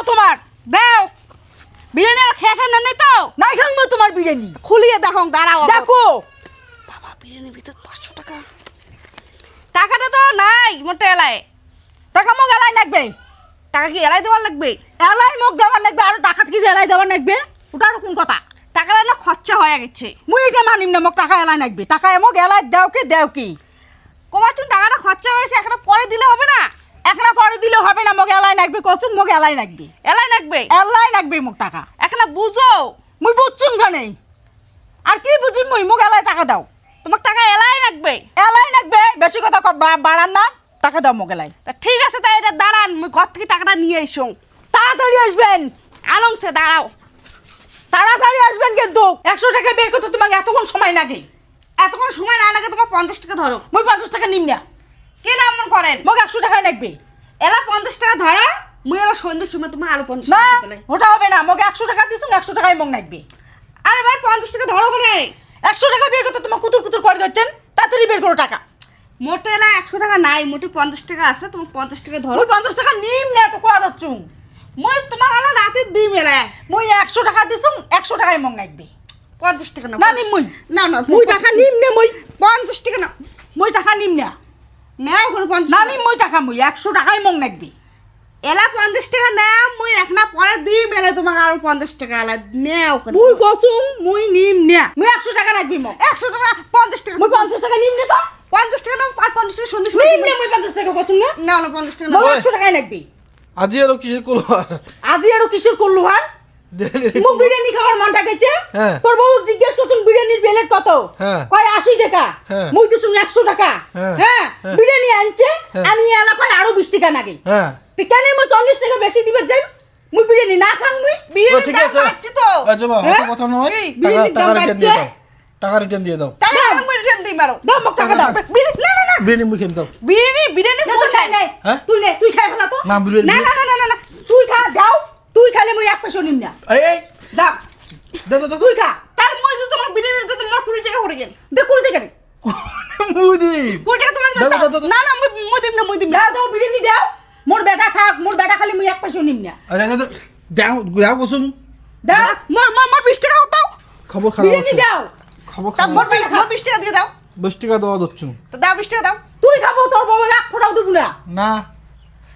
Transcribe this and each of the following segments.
দাও তোমার দাও বিরিয়ানি আর খেয়ে খান নাই তো নাই খাংবো তোমার বিরিয়ানি খুলিয়ে দেখো দাঁড়াও দেখো বাবা বিরিয়ানির ভিতর 500 টাকা টাকাটা তো নাই মোটে এলাই টাকা মোক এলাই লাগবে টাকা কি এলাই দেওয়ার লাগবে এলাই মোক দেওয়ার লাগবে আর টাকা কি এলাই দেওয়ার লাগবে ওটার কোন কথা টাকাটা না খরচা হয়ে গেছে মুই এটা মানিম না মোক টাকা এলাই লাগবে টাকা মোক এলাই দাও কি কবার তুমি টাকাটা খরচা হয়েছে একটা পরে দিলে হবে না একটা পরে দিলে হবে না মোক এলাই লাগবে কচুন মোক এলাই লাগবে এলাই লাগবে মোক টাকা একটা বুঝো মুই বুঝছুম জানে আর কি বুঝিম মোক এলাই টাকা দাও তোমার টাকা এলাই লাগবে বেশি কথা বাড়ান না টাকা দাও মোক এলাই তা ঠিক আছে তাই এটা দাঁড়ান মুই ঘর থেকে টাকাটা নিয়ে এসো তাড়াতাড়ি আসবেন আলংসে দাঁড়াও তাড়াতাড়ি আসবেন কিন্তু 100 টাকা বের করতে তোমাকে এতক্ষণ সময় লাগে এতক্ষণ সময় না লাগে তোমার 50 টাকা ধরো মুই 50 টাকা নিম না কে নাম করেন মোক 100 টাকাই লাগবে এলা 50 টাকা ধরো মুই এলা সন্ধ্যের সময় তোমার আরো 50 না টাকা পেলাই ওটা হবে না মোক 100 টাকা দিছুন 100 টাকাই মোক লাগবে আর এবার 50 টাকা ধরো কোনে 100 টাকা বের করতে তোমার কুতুর করে দিচ্ছেন তাড়াতাড়ি বের করো টাকা মোটে এলা 100 টাকা নাই মোটে 50 টাকা আছে তুমি 50 টাকা ধরো মুই 50 টাকা নিম না তো কোয়া দচ্ছু মুই তোমার আলা রাতে দিই মেলা মুই 100 টাকা দিছুন 100 টাকাই মোক লাগবে 50 টাকা না নিম মুই না মুই টাকা নিম না মুই 50 টাকা না মুই টাকা নিম না নাও কোন 50 না নিম মুই টাকা মুই 100 টাকাই মোক লাগবে এলা 50 টাকা নাও মুই একনা পরে দিই মেলা তোমার আরো 50 টাকা এলা নাও কোন মুই কসুম মুই নিম না মুই 100 টাকা লাগবে মোক 100 টাকা 50 টাকা মুই 50 টাকা নিম না তো 50 টাকা না আর 50 টাকা সন্ধ্যে নিম না মুই 50 টাকা কসুম না না না 50 টাকা না মোক 100 টাকাই লাগবে আজি আরো কিসের কলবার আজি আরো কিসের করলো আর মুখ বিরিয়ানি খাওয়ার মনটা গেছে হ্যাঁ। তোর বউ জিজ্ঞেস করছুন বিরিয়ানির প্লেট কত হ্যাঁ। কয় 80 টাকা হ্যাঁ। মুই দিছুন 100 টাকা হ্যাঁ। হ্যাঁ হ্যাঁ। বিরিয়ানি আনছে হ্যাঁ। আনি এলা পায় আরো 20 টাকা নাগে হ্যাঁ তুই কেন মুই 40 টাকা বেশি দিবে যাই মুই বিরিয়ানি না খান মুই তো বিরিয়ানি ঠিক দাম আছে বাড়ছে তো আচ্ছা বাবা হ্যাঁ? অত কথা নয় এই, টাকা বিরিয়ানির দাম টাকা রিটার্ন দিয়ে বাড়ছে? দাও টাকা রিটার্ন দিয়ে দাও টাকা দাও। আমি রিটার্ন দিই মারো দাও মোক টাকা দাও বিরিয়ানি না না না বিরিয়ানি মুখে দাও বিরিয়ানি না, কোন তুই খাই নাই হ্যাঁ? তুই খাই ফেলা তো না বিরিয়ানি না না না না না তুই খা যাও তুই খালে মুই 1 পয়সা নিম না এই দাও দাও দাও তুই খা তার মই যদি তোমার বিরিয়ানি দিতে তোমার 20 টাকা পড়ে গেল দে কুড়ি টাকা দে মুদি 20 টাকা তোমার দাও, দাও, দাও, দাও। না না মই দিম না দাও দাও বিরিয়ানি দাও মোর বেটা খাক মোর বেটা খালি মুই 1 পয়সা নিম না আচ্ছা দাও দাও দাও বসুন দাও মোর 20 টাকা দাও খবর খারাপ বিরিয়ানি আছে দাও খবর তা খারাপ মোর আছে। মোর 20 টাকা দিয়ে দাও 20 টাকা দেওয়া দচ্ছু তো দাও 20 টাকা দাও তুই খাবো তোর বউ 1 ফোঁটাও দিব না না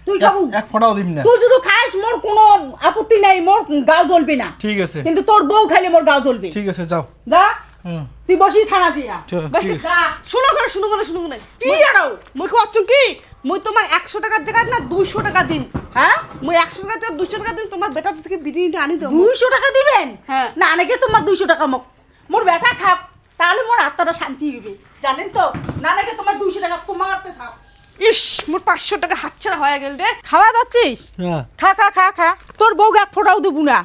তুই খাবো এক ফোঁটাও দিম না তুই যদি খাস মোর কোনো আপত্তি নাই মোর গাও জ্বলবে না ঠিক আছে কিন্তু তোর বউ খাইলে মোর গাও জ্বলবে ঠিক আছে যাও যা হুম তুই বসি খানা দিয়া ঠিক আছে যা শুনো করে কি আরো মই কচ্ছু কি মই তোমার 100 টাকার জায়গায় না 200 টাকা দিন হ্যাঁ মই 100 টাকা থেকে 200 টাকা দিন তোমার বেটা থেকে বিরিয়ানিটা আনি দাও 200 টাকা দিবেন হ্যাঁ। না নাকি তোমার 200 টাকা মোর বেটা খাক তাহলে মোর আত্মাটা শান্তি হবে জানেন তো না নাকি তোমার 200 টাকা তোমার হাতে খাও ইস মোর 500 টাকা হাতছাড়া হয়ে গেল রে খাওয়া যাচ্ছিস হ্যাঁ খা খা খা খা তোর বউ 1 ফোঁটাও দিব না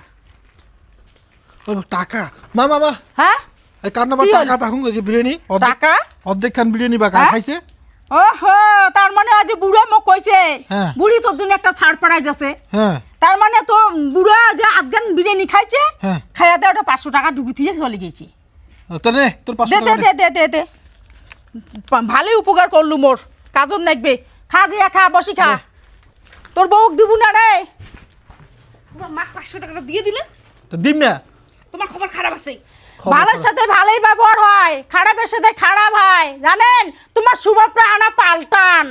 ও টাকা মা মা হ্যাঁ এই কার নাম্বার কি হলো? টাকা তখন যে বিরিয়ানি টাকা অর্ধেক খান বিরিয়ানি বা হ্যাঁ? খাইছে ওহো তার মানে আজ বুড়া মোক কইছে হ্যাঁ। বুড়ি তোর জন্য একটা ছাড় পাড়াই যাচ্ছে হ্যাঁ তার মানে তোর বুড়া যে আফগান বিরিয়ানি খাইছে হ্যাঁ। খাইয়া দে ওটা 500 টাকা ঢুকি দিয়ে চলে গেছি তোর নে তোর 500 দে টাকা দে দে দে দে ভালোই উপকার করলু মোর কাজর নাকবে খা যে খা বসি খা দে। তোর বউ দিব না রে তোমার মা 500 টাকাটা দিয়ে দিলেন তো দিম না তোমার খবর খারাপ আছে খবর ভালোর খারাপ। সাথে ভালোই ব্যবহার হয় খারাপের সাথে খারাপ হয় জানেন তোমার শুভ প্রাণা পাল্টান